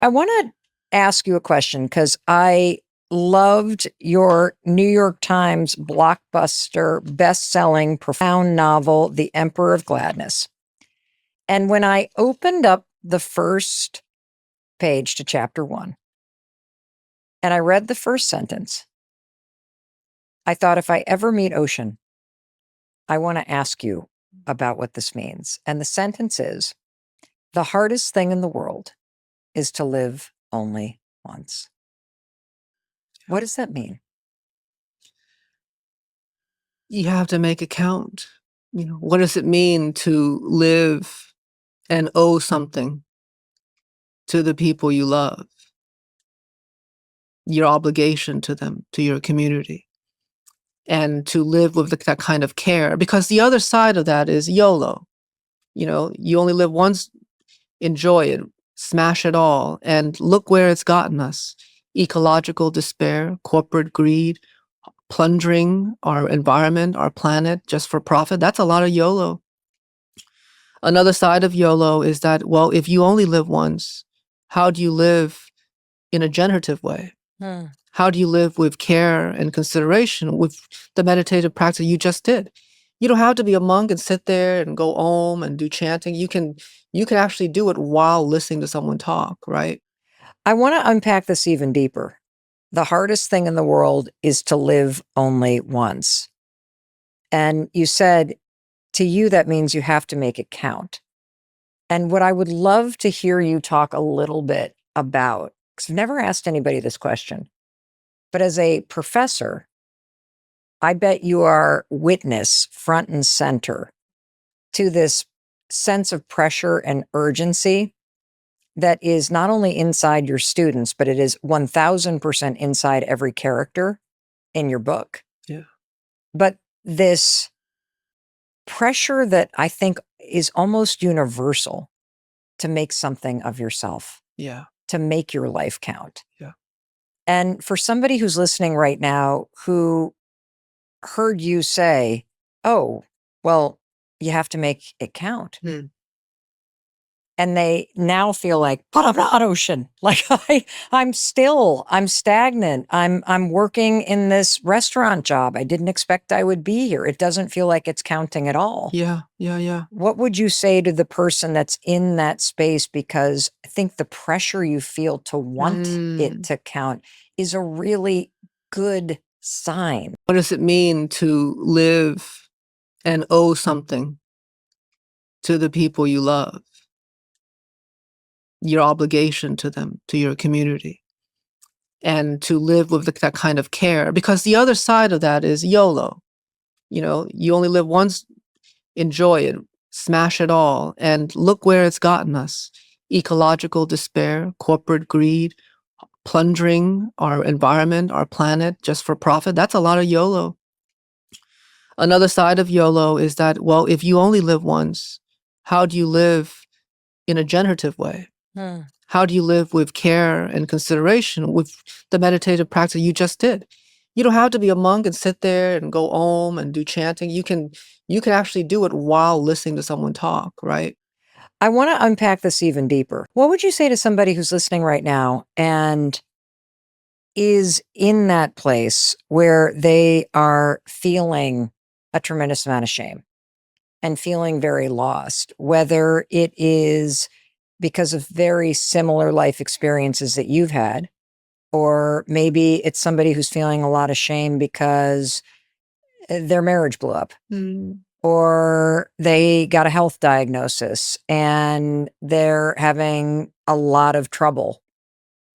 I want to ask you a question because I loved your New York Times blockbuster, best-selling, profound novel, The Emperor of Gladness. And when I opened up the first page to chapter 1 and I read the first sentence, I thought if I ever meet Ocean, I want to ask you about what this means. And the sentence is, the hardest thing in the world is to live only once. What does that mean? You have to make it count. What does it mean to live and owe something to the people you love? Your obligation to them, to your community, and to live with that kind of care. Because the other side of that is YOLO. You only live once, enjoy it, smash it all, and look where it's gotten us. Ecological despair, corporate greed, plundering our environment, our planet, just for profit. That's a lot of YOLO. Another side of YOLO is that, well, if you only live once, how do you live in a generative way? How do you live with care and consideration with the meditative practice you just did? You don't have to be a monk and sit there and go om and do chanting. You can actually do it while listening to someone talk, right? I want to unpack this even deeper. The hardest thing in the world is to live only once. And you said to you, that means you have to make it count. And what I would love to hear you talk a little bit about, because I've never asked anybody this question, but as a professor, I bet you are witness front and center to this sense of pressure and urgency that is not only inside your students, but it is 1000% inside every character in your book. Yeah. But this pressure that I think is almost universal to make something of yourself. Yeah. To make your life count. Yeah. And for somebody who's listening right now who heard you say, oh, well, you have to make it count. And they now feel like, but I'm not Ocean. Like I'm stagnant. I'm working in this restaurant job. I didn't expect I would be here. It doesn't feel like it's counting at all. Yeah. What would you say to the person that's in that space? Because I think the pressure you feel to want it to count is a really good sign. What does it mean to live and owe something to the people you love? Your obligation to them, to your community, and to live with that kind of care. Because the other side of that is YOLO. You only live once, enjoy it, smash it all, and look where it's gotten us. Ecological despair, corporate greed, plundering our environment, our planet, just for profit. That's a lot of YOLO. Another side of YOLO is that, well, if you only live once, how do you live in a generative way? How do you live with care and consideration with the meditative practice you just did? You don't have to be a monk and sit there and go om and do chanting. You can actually do it while listening to someone talk, right? I want to unpack this even deeper. What would you say to somebody who's listening right now and is in that place where they are feeling a tremendous amount of shame and feeling very lost, whether it is because of very similar life experiences that you've had, or maybe it's somebody who's feeling a lot of shame because their marriage blew up, or they got a health diagnosis and they're having a lot of trouble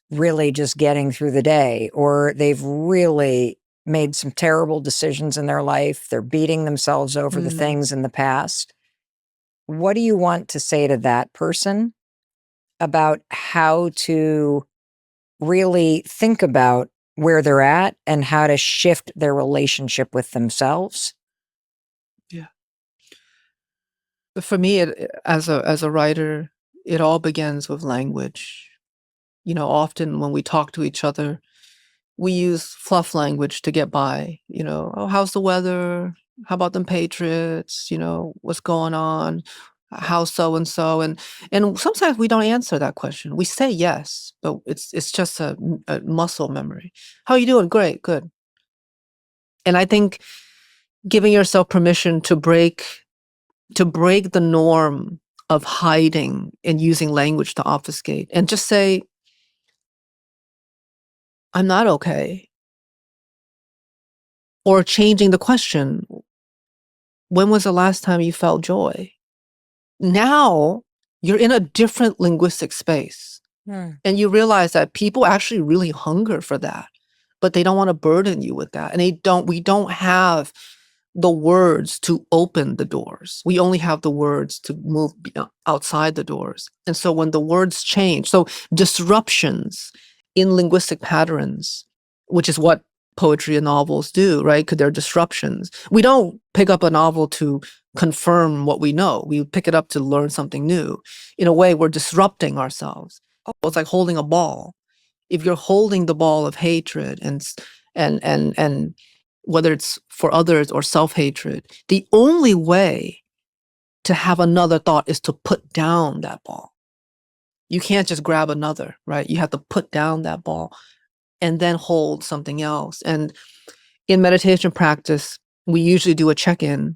really just getting through the day, or they've really made some terrible decisions in their life. They're beating themselves over the things in the past. What do you want to say to that person about how to really think about where they're at and how to shift their relationship with themselves? Yeah. But for me, as a writer, it all begins with language. Often when we talk to each other, we use fluff language to get by. Oh, how's the weather? How about them Patriots? What's going on? How so and so? And sometimes we don't answer that question. We say yes, but it's just a muscle memory. How you doing? Great, good. And I think giving yourself permission to break the norm of hiding and using language to obfuscate and just say, I'm not okay. Or changing the question, when was the last time you felt joy? Now you're in a different linguistic space. And you realize that people actually really hunger for that, but they don't want to burden you with that. And we don't have the words to open the doors. We only have the words to move outside the doors. And so when the words change, so disruptions in linguistic patterns, which is what poetry and novels do, right? Because they're disruptions. We don't pick up a novel to confirm what we know. We pick it up to learn something new. In a way, we're disrupting ourselves. It's like holding a ball. If you're holding the ball of hatred and whether it's for others or self-hatred, the only way to have another thought is to put down that ball. You can't just grab another, right? You have to put down that ball and then hold something else. And in meditation practice, we usually do a check-in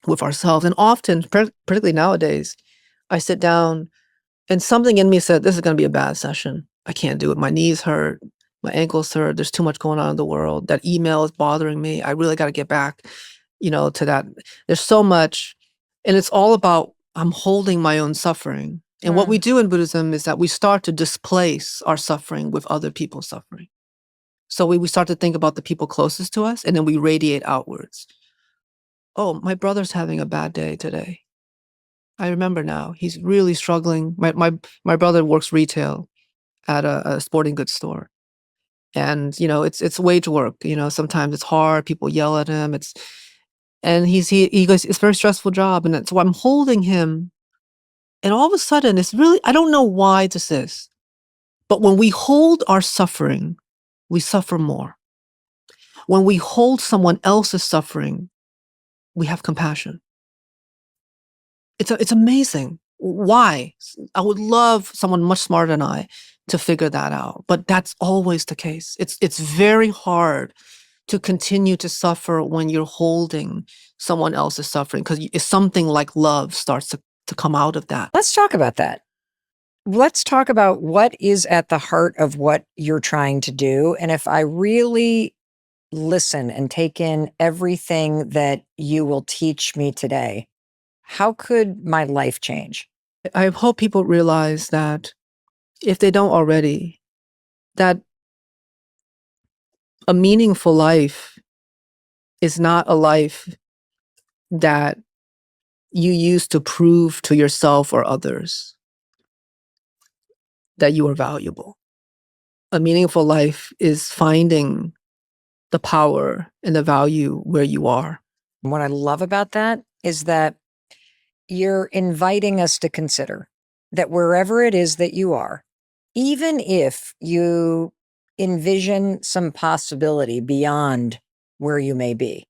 with ourselves. And often, particularly nowadays, I sit down and something in me said, this is going to be a bad session. I can't do it. My knees hurt. My ankles hurt. There's too much going on in the world. That email is bothering me. I really got to get back, to that. There's so much. And it's all about, I'm holding my own suffering. And what we do in Buddhism is that we start to displace our suffering with other people's suffering. So we start to think about the people closest to us, and then we radiate outwards. Oh, my brother's having a bad day today. I remember now. He's really struggling. My brother works retail at a sporting goods store. And, it's wage work. Sometimes it's hard. People yell at him. He goes, it's a very stressful job. And so I'm holding him. And all of a sudden, it's really, I don't know why this is. But when we hold our suffering, we suffer more. When we hold someone else's suffering, we have compassion. It's amazing. Why? I would love someone much smarter than I to figure that out. But that's always the case. It's very hard to continue to suffer when you're holding someone else's suffering, because it's something like love starts to come out of that. Let's talk about that. Let's talk about what is at the heart of what you're trying to do. And if I really listen and take in everything that you will teach me today, how could my life change? I hope people realize that, if they don't already, that a meaningful life is not a life that you use to prove to yourself or others that you are valuable. A meaningful life is finding the power and the value where you are. And what I love about that is that you're inviting us to consider that wherever it is that you are, even if you envision some possibility beyond where you may be,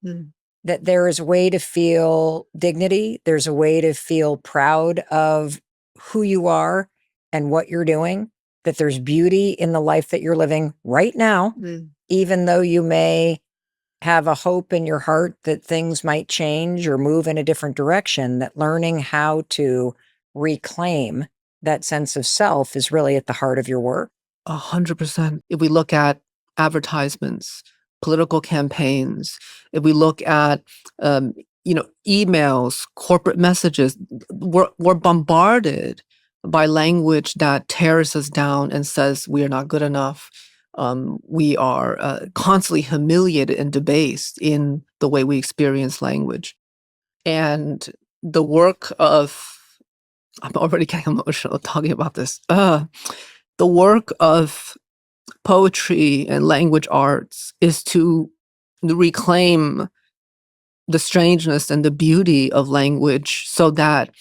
that there is a way to feel dignity, there's a way to feel proud of who you are and what you're doing, that there's beauty in the life that you're living right now, even though you may have a hope in your heart that things might change or move in a different direction, that learning how to reclaim that sense of self is really at the heart of your work. 100%. If we look at advertisements, political campaigns, if we look at, emails, corporate messages, we're bombarded by language that tears us down and says we are not good enough. We are constantly humiliated and debased in the way we experience language. And the work of, I'm already getting emotional talking about this. The work of poetry and language arts is to reclaim the strangeness and the beauty of language, so that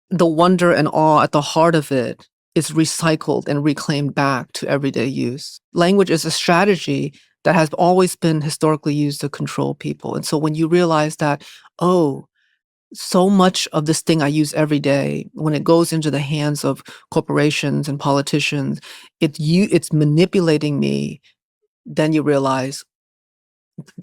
the wonder and awe at the heart of it is recycled and reclaimed back to everyday use. Language is a strategy that has always been historically used to control people. And so when you realize that, oh, so much of this thing I use every day, when it goes into the hands of corporations and politicians, it's manipulating me. Then you realize,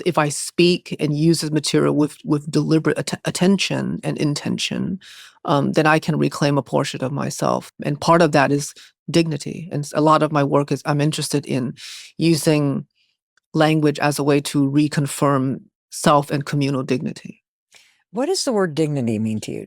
if I speak and use this material with deliberate attention and intention, then I can reclaim a portion of myself. And part of that is dignity. And a lot of my work is, I'm interested in using language as a way to reconfirm self and communal dignity. What does the word dignity mean to you?